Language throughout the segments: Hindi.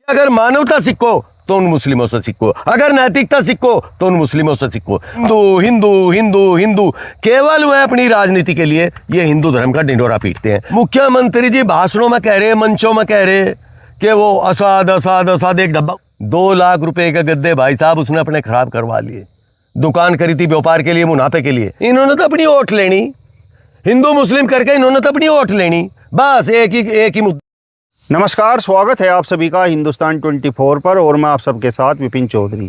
अगर मानवता सीखो तो उन मुस्लिमों से सीखो, अगर नैतिकता सीखो तो उन मुस्लिमों से सीखो। तो हिंदू हिंदू हिंदू केवल वह अपनी राजनीति के लिए ये हिंदू धर्म का ढिंढोरा पीटते हैं। मुख्यमंत्री जी भाषणों में कह रहे, मंचों में कह रहे कि वो असाद असाद असाद, एक डब्बा 2 लाख रुपए के गद्दे भाई साहब उसने अपने खराब करवा लिए। दुकान करी थी व्यापार के लिए, मुनाफे के लिए। इन्होंने तो अपनी वोट लेनी, हिंदू मुस्लिम करके इन्होंने तो अपनी वोट लेनी, बस एक ही मुद्दा। नमस्कार, स्वागत है आप सभी का हिंदुस्तान 24 पर और मैं आप सबके साथ विपिन चौधरी।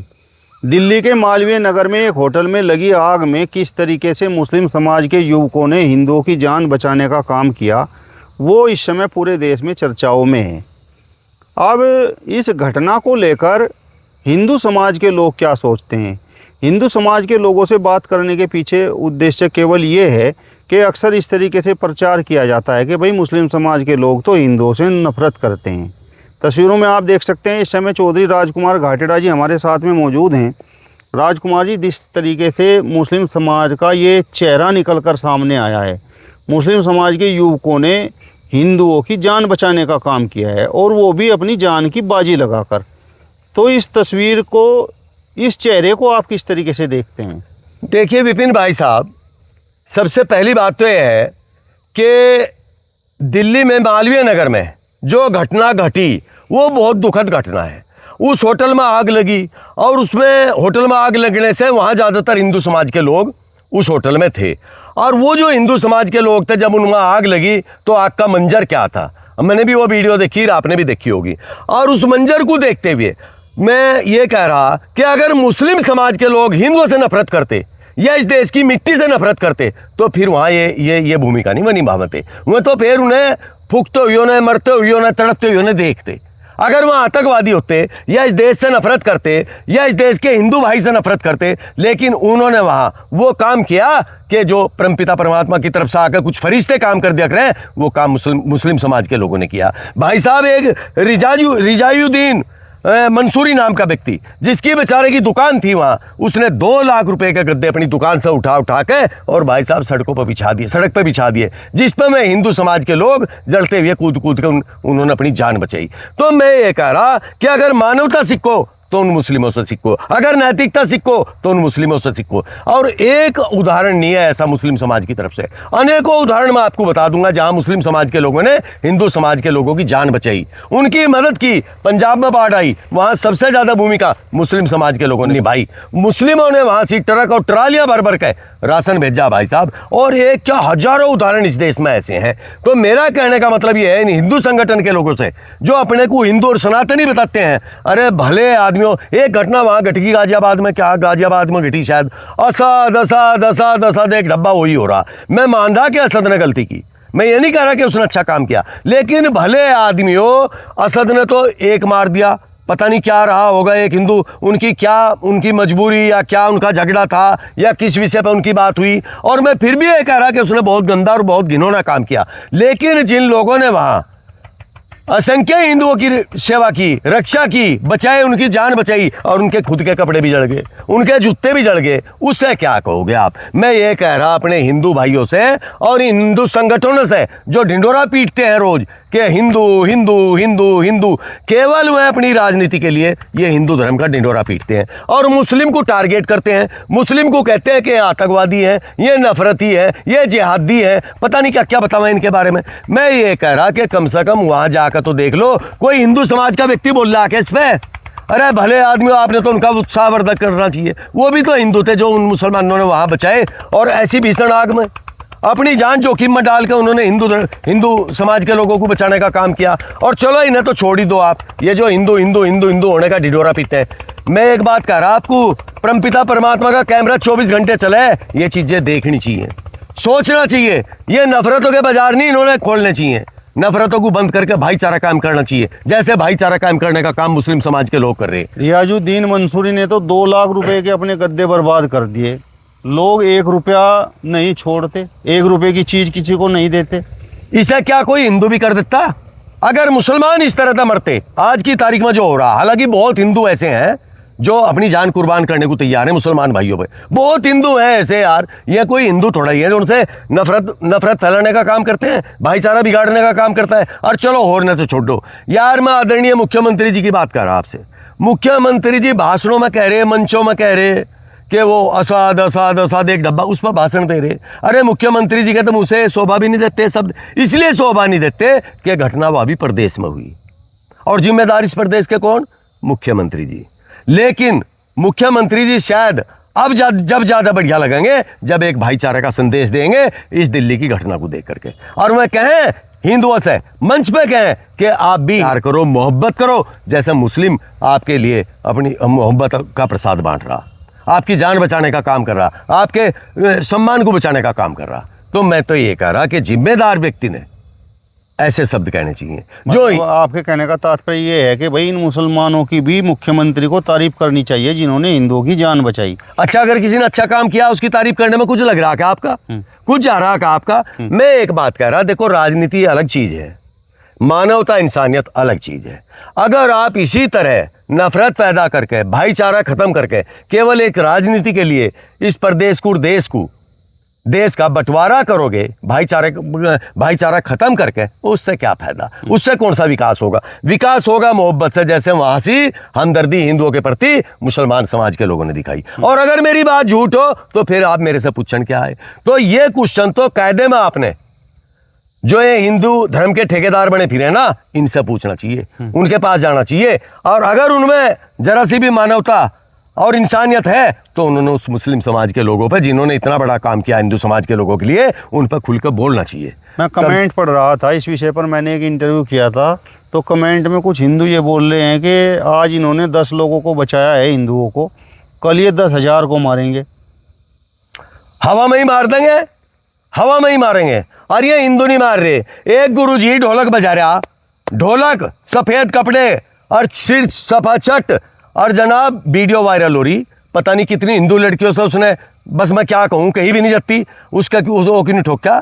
दिल्ली के मालवीय नगर में एक होटल में लगी आग में किस तरीके से मुस्लिम समाज के युवकों ने हिंदुओं की जान बचाने का काम किया, वो इस समय पूरे देश में चर्चाओं में है। अब इस घटना को लेकर हिंदू समाज के लोग क्या सोचते हैं? हिंदू समाज के लोगों से बात करने के पीछे उद्देश्य केवल ये है कि अक्सर इस तरीके से प्रचार किया जाता है कि भाई मुस्लिम समाज के लोग तो हिंदुओं से नफरत करते हैं। तस्वीरों में आप देख सकते हैं इस समय चौधरी राजकुमार घाटेड़ा जी हमारे साथ में मौजूद हैं। राजकुमार जी, जिस तरीके से मुस्लिम समाज का ये चेहरा निकल कर सामने आया है, मुस्लिम समाज के युवकों ने हिंदुओं की जान बचाने का काम किया है और वो भी अपनी जान की बाजी लगाकर, तो इस तस्वीर को, इस चेहरे को आप किस तरीके से देखते हैं? देखिए विपिन भाई साहब, सबसे पहली बात तो यह है कि दिल्ली में मालवीय नगर में जो घटना घटी वो बहुत दुखद घटना है। उस होटल में आग लगी और उसमें होटल में आग लगने से वहाँ ज़्यादातर हिंदू समाज के लोग उस होटल में थे। और वो जो हिंदू समाज के लोग थे, जब उनमें आग लगी तो आग का मंजर क्या था, मैंने भी वो वीडियो देखी, आपने भी देखी होगी। और उस मंजर को देखते हुए मैं ये कह रहा कि अगर मुस्लिम समाज के लोग हिंदुओं से नफरत करते या इस देश की मिट्टी से नफरत करते तो फिर वहाँ ये भूमिका नहीं बनी भावते। वह तो फिर उन्हें फूकते हुए ने, मरते हुए ने, तड़पते हुए ने देखते। अगर वहाँ आतंकवादी होते या इस देश से नफरत करते या इस देश के हिंदू भाई से नफरत करते, लेकिन उन्होंने वहाँ वो काम किया कि जो परमपिता परमात्मा की तरफ से आकर कुछ फरिश्ते काम कर दिया करें, वो काम मुस्लिम समाज के लोगों ने किया। भाई साहब, एक रिजायुद्दीन मंसूरी नाम का व्यक्ति, जिसकी बेचारे की दुकान थी वहाँ, उसने 2 लाख रुपए के गद्दे अपनी दुकान से उठा के और भाई साहब सड़क पे बिछा दिए, जिस पर मैं हिंदू समाज के लोग जलते हुए कूद के उन्होंने अपनी जान बचाई। तो मैं ये कह रहा कि अगर मानवता सीखो तो उन मुस्लिमों से सीखो, अगर नैतिकता सीखो तो उन मुस्लिमों से सीखो। और एक उदाहरण नहीं है ऐसा मुस्लिम समाज की तरफ से, अनेकों उदाहरण मैं आपको बता दूंगा जहां मुस्लिम समाज के लोगों ने हिंदू समाज के लोगों की जान बचाई, उनकी मदद की। पंजाब में बाढ़ आई, वहां सबसे ज्यादा भूमिका मुस्लिम समाज के लोगों ने निभाई। मुस्लिमों ने वहां से ट्रक और ट्रालियां भर के राशन भेजा भाई साहब, और एक क्या हजारों उदाहरण इस देश में ऐसे हैं। तो मेरा कहने का मतलब यह है इन हिंदू संगठन के लोगों से जो अपने को हिंदू और सनातनी बताते हैं, अरे भले आदमियों, एक घटना वहां घटी गाजियाबाद में, क्या गाजियाबाद में घटी शायद, असाद असाद असाद असाद, एक डब्बा वही हो रहा। मैं मान रहा कि असद ने गलती की, मैं ये नहीं कह रहा कि उसने अच्छा काम किया, लेकिन भले आदमियों, असद ने तो एक मार दिया, पता नहीं क्या रहा होगा एक हिंदू, उनकी मजबूरी या क्या उनका झगड़ा था या किस विषय पर उनकी बात हुई, और मैं फिर भी ये कह रहा कि उसने बहुत गंदा और बहुत घिनौना काम किया। लेकिन जिन लोगों ने वहां असंख्य हिंदुओं की सेवा की, रक्षा की, बचाए, उनकी जान बचाई, और उनके खुद के कपड़े भी जल गए, उनके जूते भी जल गए, उससे क्या कहोगे आप? मैं ये कह रहा अपने हिंदू भाइयों से और हिंदू संगठनों से जो ढिंढोरा पीटते हैं रोज कि हिंदू हिंदू हिंदू हिंदू, केवल वह अपनी राजनीति के लिए ये हिंदू धर्म का ढिंढोरा पीटते हैं और मुस्लिम को टारगेट करते हैं, मुस्लिम को कहते हैं कि आतंकवादी है, ये नफरती है, ये जिहादी है, पता नहीं क्या क्या बतावा इनके बारे में। मैं ये कह रहा कि कम से कम वहां जाकर तो देख लो, कोई हिंदू समाज का व्यक्ति बोल रहा है इस पे, अरे भले आदमी, आपने तो उनका उत्साहवर्धक करना चाहिए। वो भी तो हिंदू थे जो उन मुसलमानों ने वहां बचाए, और ऐसी भीषण आग में अपनी जान जोखिम में डाल के उन्होंने हिंदू समाज के लोगों को बचाने का काम किया। और चलो इन्हें तो छोड़ ही दो आप, ये जो हिंदू हिंदू हिंदू हिंदू होने का ढिढोरा पीते हैं। मैं एक बात कह रहा आपको, परमपिता परमात्मा का कैमरा 24 घंटे चले, ये चीजें देखनी चाहिए, सोचना चाहिए। ये नफरतों के बाजार नहीं इन्होंने खोलने चाहिए, नफरतों को बंद करके भाईचारा कायम करना चाहिए, जैसे भाईचारा कायम करने का काम मुस्लिम समाज के लोग कर रहे हैं। रियाजुद्दीन मंसूरी ने तो 2 लाख रुपए के अपने गद्दे बर्बाद कर दिए। लोग 1 रुपया नहीं छोड़ते, 1 रुपए की चीज किसी को नहीं देते। इसे क्या कोई हिंदू भी कर देता? अगर मुसलमान इस तरह से मरते आज की तारीख में जो हो रहा, हालांकि बहुत हिंदू ऐसे हैं जो अपनी जान कुर्बान करने को तैयार है मुसलमान भाइयों पे। बहुत हिंदू हैं ऐसे यार, ये कोई हिंदू थोड़ा ही है जो उनसे नफरत फैलाने का काम करते हैं, भाईचारा बिगाड़ने का काम करता है। और चलो और न तो छोड़ो यार, मैं आदरणीय मुख्यमंत्री जी की बात कर रहा आपसे। मुख्यमंत्री जी भाषणों में कह रहे, मंचों में कह रहे कि वो असाद असाद असाद एक डब्बा, उस पर भाषण दे रहे। अरे मुख्यमंत्री जी के तो मुँह से शोभा भी नहीं देते शब्द, इसलिए शोभा नहीं देते कि घटना वह भी प्रदेश में हुई और जिम्मेदार इस प्रदेश के कौन? मुख्यमंत्री जी। लेकिन मुख्यमंत्री जी शायद अब जब ज़्यादा बढ़िया लगेंगे जब एक भाईचारे का संदेश देंगे इस दिल्ली की घटना को देख करके, और वह कहें हिंदुओं से मंच पे कहें कि आप भी प्यार करो, मोहब्बत करो, जैसे मुस्लिम आपके लिए अपनी मोहब्बत का प्रसाद बांट रहा, आपकी जान बचाने का काम कर रहा, आपके सम्मान को बचाने का काम कर रहा। तो मैं तो ये कह रहा कि जिम्मेदार व्यक्ति ने ऐसे शब्द कहने चाहिए। जो आपके कहने का तात्पर्य ये है कि भाई इन मुसलमानों की भी मुख्यमंत्री को तारीफ करनी चाहिए जिन्होंने हिंदुओं की जान बचाई। अच्छा, अगर किसी ने अच्छा काम किया उसकी तारीफ करने में कुछ लग रहा है क्या आपका? कुछ जा रहा है क्या आपका? मैं एक बात कह रहा, देखो राजनीति अलग चीज है, मानवता इंसानियत अलग चीज है। अगर आप इसी तरह नफरत पैदा करके, भाईचारा खत्म करके केवल एक राजनीति के लिए इस प्रदेश को, देश का बंटवारा करोगे, भाईचारा खत्म करके, उससे क्या फायदा? उससे कौन सा विकास होगा? विकास होगा मोहब्बत से, जैसे वहां से हमदर्दी हिंदुओं के प्रति मुसलमान समाज के लोगों ने दिखाई। और अगर मेरी बात झूठ हो तो फिर आप मेरे से पूछन क्या है? तो ये क्वेश्चन तो कायदे में आपने जो ये हिंदू धर्म के ठेकेदार बने फिरे ना, इनसे पूछना चाहिए, उनके पास जाना चाहिए। और अगर उनमें जरा सी भी मानवता और इंसानियत है तो उन्होंने उस मुस्लिम समाज के लोगों पर, जिन्होंने इतना बड़ा काम किया हिंदू समाज के लोगों के लिए, उन पर खुलकर बोलना चाहिए। मैं कमेंट पढ़ रहा था इस विषय पर, मैंने एक इंटरव्यू किया था, तो कमेंट में कुछ हिंदू ये बोल रहे हैं कि आज इन्होंने 10 लोगों को बचाया है हिंदुओं को, कल ये 10,000 को मारेंगे। हवा में ही मार देंगे, हवा में ही मारेंगे। और ये हिंदू नहीं मार रहे, एक गुरुजी ढोलक बजा रहा, ढोलक, सफेद कपड़े और सिर सफाचट, और जनाब वीडियो वायरल हो रही, पता नहीं कितनी हिंदू लड़कियों से उसने, बस मैं क्या कहूँ, कहीं भी नहीं जाती, उसका क्यों नहीं ठोका,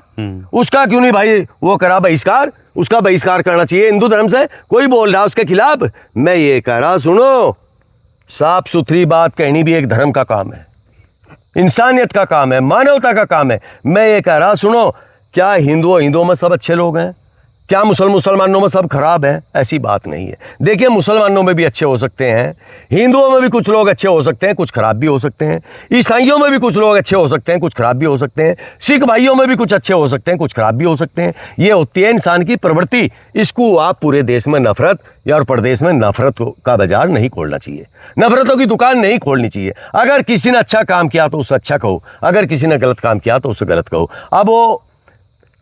उसका क्यों नहीं भाई वो करा बहिष्कार? उसका बहिष्कार करना चाहिए हिंदू धर्म से। कोई बोल रहा उसके खिलाफ? मैं ये कह रहा, सुनो, साफ सुथरी बात कहनी भी एक धर्म का काम है, इंसानियत का काम है, मानवता का काम है। मैं ये कह रहा, सुनो, क्या हिंदुओं में सब अच्छे लोग हैं? क्या मुसलमानों में सब खराब हैं? ऐसी बात नहीं है। देखिए, मुसलमानों में भी अच्छे हो सकते हैं, हिंदुओं में भी कुछ लोग अच्छे हो सकते हैं, कुछ खराब भी हो सकते हैं, ईसाइयों में भी कुछ लोग अच्छे हो सकते हैं, कुछ खराब भी हो सकते हैं, सिख भाइयों में भी कुछ अच्छे हो सकते हैं, कुछ खराब भी हो सकते हैं। ये होती है इंसान की प्रवृत्ति। इसको आप पूरे देश में नफरत या और प्रदेश में नफरत का बाजार नहीं खोलना चाहिए, नफरतों की दुकान नहीं खोलनी चाहिए। अगर किसी ने अच्छा काम किया तो उसे अच्छा कहो, अगर किसी ने गलत काम किया तो उसे गलत कहो। अब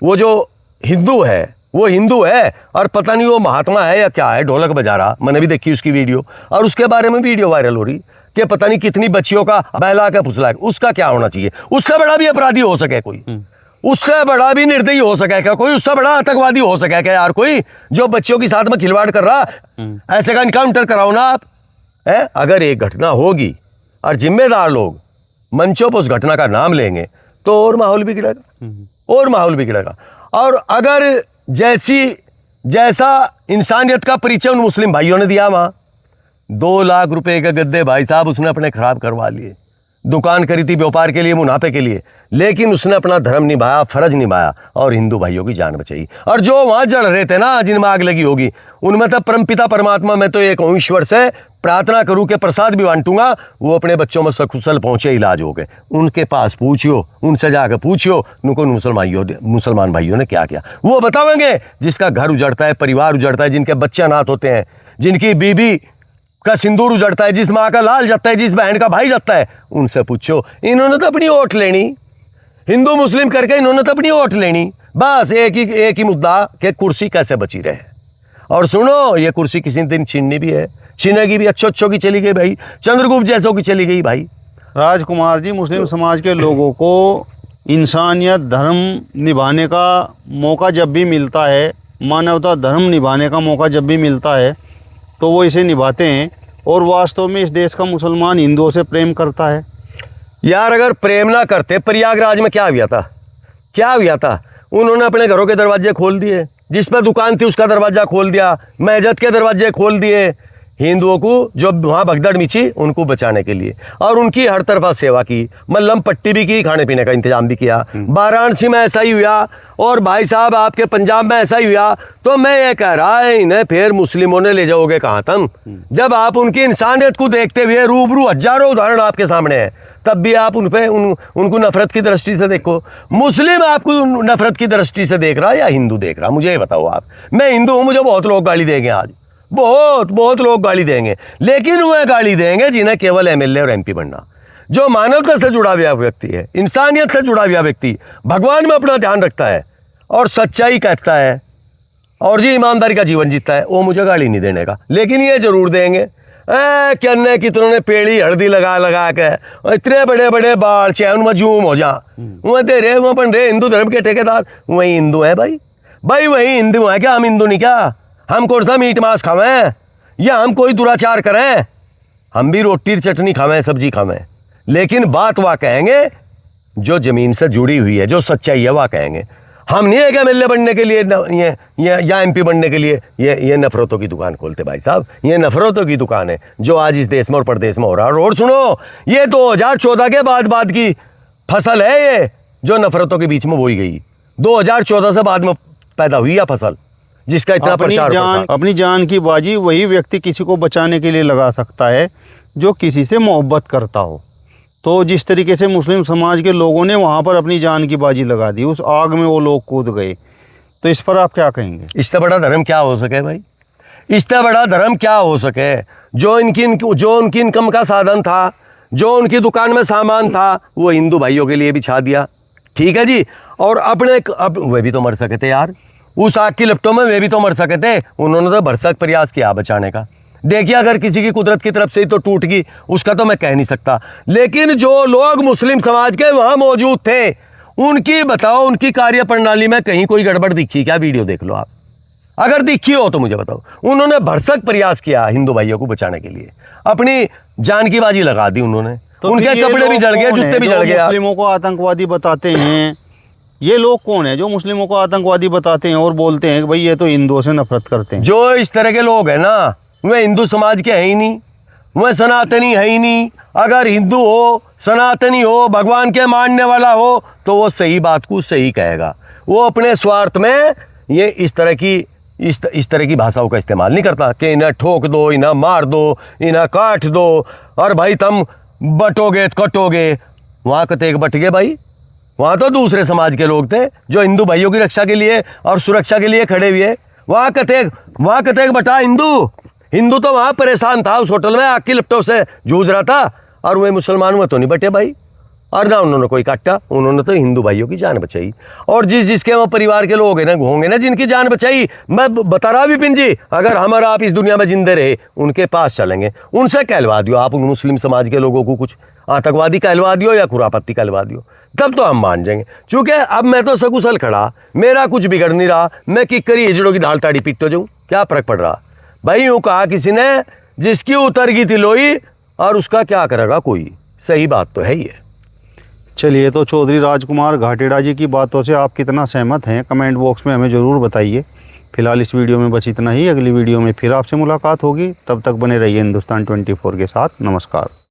वो जो हिंदू है वो हिंदू है, और पता नहीं वो महात्मा है या क्या है, ढोलक बजा रहा, मैंने भी देखी उसकी वीडियो, और उसके बारे में वीडियो वायरल हो रही कि पता नहीं कितनी बच्चियों का बहला के फुसला। उसका क्या होना चाहिए? उससे बड़ा भी अपराधी हो सके कोई, उससे बड़ा भी निर्दयी हो सके क्या कोई, उससे बड़ा आतंकवादी हो सके क्या यार कोई, जो बच्चियों के साथ में खिलवाड़ कर रहा? ऐसे का इनकाउंटर कराओ ना आप है। अगर एक घटना होगी और जिम्मेदार लोग मंचों पर उस घटना का नाम लेंगे तो और माहौल बिगड़ेगा, और माहौल बिगड़ेगा। और अगर जैसा इंसानियत का परिचय उन मुस्लिम भाइयों ने दिया, वहाँ 2 लाख रुपए के गद्दे भाई साहब उसने अपने खराब करवा लिए, दुकान करी थी व्यापार के लिए, मुनाफे के लिए, लेकिन उसने अपना धर्म निभाया, फर्ज निभाया और हिंदू भाइयों की जान बचाई। और जो वहाँ जड़ रहे थे ना, जिनमें आग लगी होगी, उनमें तो परमपिता परमात्मा, मैं तो ये कहूँ ईश्वर से प्रार्थना करूँ कि प्रसाद भी बांटूंगा, वो अपने बच्चों में सकुशल पहुँचे, इलाज हो गए। उनके पास पूछियो, उनसे जाकर पूछियो उनको मुसलमान भाइयों ने क्या किया, वो बतावेंगे। जिसका घर उजड़ता है, परिवार उजड़ता है, जिनके बच्चे अनाथ होते हैं, जिनकी बीबी का सिंदूर उजड़ता है, जिस माँ का लाल जाता है, जिस बहन का भाई जाता है, उनसे पूछो। इन्होंने तो अपनी वोट लेनी, हिंदू मुस्लिम करके इन्होंने तो अपनी वोट लेनी, बस एक ही मुद्दा कि कुर्सी कैसे बची रहे। और सुनो, ये कुर्सी किसी दिन छीननी भी है, छीनेगी भी, अच्छों की चली गई भाई, चंद्रगुप्त जैसों की चली गई भाई। राजकुमार जी, मुस्लिम समाज के लोगों को इंसानियत धर्म निभाने का मौका जब भी मिलता है, मानवता धर्म निभाने का मौका जब भी मिलता है, तो वो इसे निभाते हैं। और वास्तव में इस देश का मुसलमान हिंदुओं से प्रेम करता है। यार अगर प्रेम ना करते, प्रयागराज में क्या हुआ था? क्या हुआ था? उन्होंने अपने घरों के दरवाजे खोल दिए, जिस पर दुकान थी उसका दरवाजा खोल दिया, मस्जिद के दरवाजे खोल दिए, हिंदुओं को जो वहाँ भगदड़ मिची उनको बचाने के लिए, और उनकी हर तरफा सेवा की, मल्लम पट्टी भी की, खाने पीने का इंतजाम भी किया। वाराणसी में ऐसा ही हुआ, और भाई साहब आपके पंजाब में ऐसा ही हुआ। तो मैं ये कह रहा है, इन्हें फिर मुस्लिमों ने ले जाओगे कहाँ तुम, जब आप उनकी इंसानियत को देखते हुए रूबरू हजारों उदाहरण आपके सामने है, तब भी आप उनको नफरत की दृष्टि से देखो। मुस्लिम आपको नफरत की दृष्टि से देख रहा है या हिंदू देख रहा, मुझे ये बताओ आप। मैं हिंदू हूँ, मुझे बहुत लोग गाली देंगे, आज बहुत लोग गाली देंगे, लेकिन वह गाली देंगे जिन्हें केवल एमएलए और एमपी बनना, जो मानवता से जुड़ा हुआ व्यक्ति है, इंसानियत से जुड़ा हुआ व्यक्ति, भगवान में अपना ध्यान रखता है और सच्चाई कहता है और जी ईमानदारी का जीवन जीता है, वो मुझे गाली नहीं देने का। लेकिन ये जरूर देंगे कहने कितनों ने पेड़ी हल्दी लगा के इतने बड़े बड़े बाल चाहे उनमें जूम हो जा, वह दे रहे वह बन रहे हिंदू धर्म के ठेकेदार, वही हिंदू है भाई वही हिंदू है क्या? हम हिंदू नहीं क्या? हम कौन सा मीट मांस खावें या हम कोई दुराचार करें? हम भी रोटी चटनी खावें, सब्जी खावें, लेकिन बात वह कहेंगे जो जमीन से जुड़ी हुई है, जो सच्चाई है वह कहेंगे। हम नहीं है क्या एमएलए बनने के लिए या एमपी बनने के लिए ये नफरतों की दुकान खोलते भाई साहब। ये नफरतों की दुकान है जो आज इस देश में और प्रदेश में हो रहा है। और सुनो, ये 2014 के बाद की फसल है, ये जो नफरतों के बीच में बोई गई 2014 से बाद में पैदा हुई है फसल, जिसका इतना प्रचार अपनी जान की बाजी वही व्यक्ति किसी को बचाने के लिए लगा सकता है जो किसी से मोहब्बत करता हो। तो जिस तरीके से मुस्लिम समाज के लोगों ने वहाँ पर अपनी जान की बाजी लगा दी, उस आग में वो लोग कूद गए, तो इस पर आप क्या कहेंगे? इससे बड़ा धर्म क्या हो सके भाई? इससे बड़ा धर्म क्या हो सके? जो उनकी इनकम का साधन था, जो उनकी दुकान में सामान था, वो हिंदू भाइयों के लिए भी छा दिया। ठीक है जी। और अब वे भी तो मर सके थे यार, उस आग की लपटों में वे भी तो मर सके थे। उन्होंने तो भरसक प्रयास किया बचाने का। देखिए, अगर किसी की कुदरत की तरफ से ही तो टूट गई, उसका तो मैं कह नहीं सकता, लेकिन जो लोग मुस्लिम समाज के वहाँ मौजूद थे, उनकी बताओ, उनकी कार्य प्रणाली में कहीं कोई गड़बड़ दिखी क्या? वीडियो देख लो आप, अगर दिखी हो तो मुझे बताओ। उन्होंने भरसक प्रयास किया हिंदू भाइयों को बचाने के लिए, अपनी जान की बाजी लगा दी उन्होंने। तो उनके कपड़े भी जल गए, जूते भी जल गए। मुस्लिमों को आतंकवादी बताते हैं, ये लोग कौन है जो मुस्लिमों को आतंकवादी बताते हैं और बोलते हैं कि भाई ये तो हिंदुओं से नफरत करते हैं? जो इस तरह के लोग हैं ना, वह हिंदू समाज के है ही नहीं, वह सनातनी है ही नहीं। अगर हिंदू हो, सनातनी हो, भगवान के मानने वाला हो, तो वो सही बात को सही कहेगा। वो अपने स्वार्थ में ये इस तरह की भाषाओं का इस्तेमाल नहीं करता कि इन्हें ठोक दो, इन्हें मार दो, इन्हें काट दो, और भाई तुम बटोगे तो कटोगे। वहाँ कतेक बट गए भाई, वहाँ तो दूसरे समाज के लोग थे जो हिंदू भाइयों की रक्षा के लिए और सुरक्षा के लिए खड़े हुए। वहाँ कतेक बटा हिंदू तो वहाँ परेशान था, उस होटल में आग की लपटों से जूझ रहा था, और वे मुसलमान में तो नहीं बटे भाई, और ना उन्होंने कोई काटा। उन्होंने तो हिंदू भाइयों की जान बचाई। और जिसके वहाँ परिवार के लोग हैं ना, होंगे ना, जिनकी जान बचाई, मैं बता रहा विपिन जी, अगर हमारा आप इस दुनिया में जिंदे रहे, उनके पास चलेंगे, उनसे कहलवा दियो आप, उन मुस्लिम समाज के लोगों को कुछ आतंकवादी कहलवा दियो या खुरापत्ती कहलवा दियो, तब तो हम मान जाएंगे। चूँकि अब मैं तो सकुशल खड़ा, मेरा कुछ बिगड़ नहीं रहा, मैं किक्करी हिजड़ों की ढाल ताड़ी पीटते जाऊँ, क्या फर्क पड़ रहा भाई? यूँ कहा किसी ने, जिसकी उतर गई थी लोई, और उसका क्या करेगा कोई। सही बात तो है ही है। चलिए, तो चौधरी राजकुमार घाटेड़ा जी की बातों से आप कितना सहमत हैं, कमेंट बॉक्स में हमें ज़रूर बताइए। फिलहाल इस वीडियो में बस इतना ही। अगली वीडियो में फिर आपसे मुलाकात होगी, तब तक बने रहिए हिंदुस्तान 24 के साथ। नमस्कार।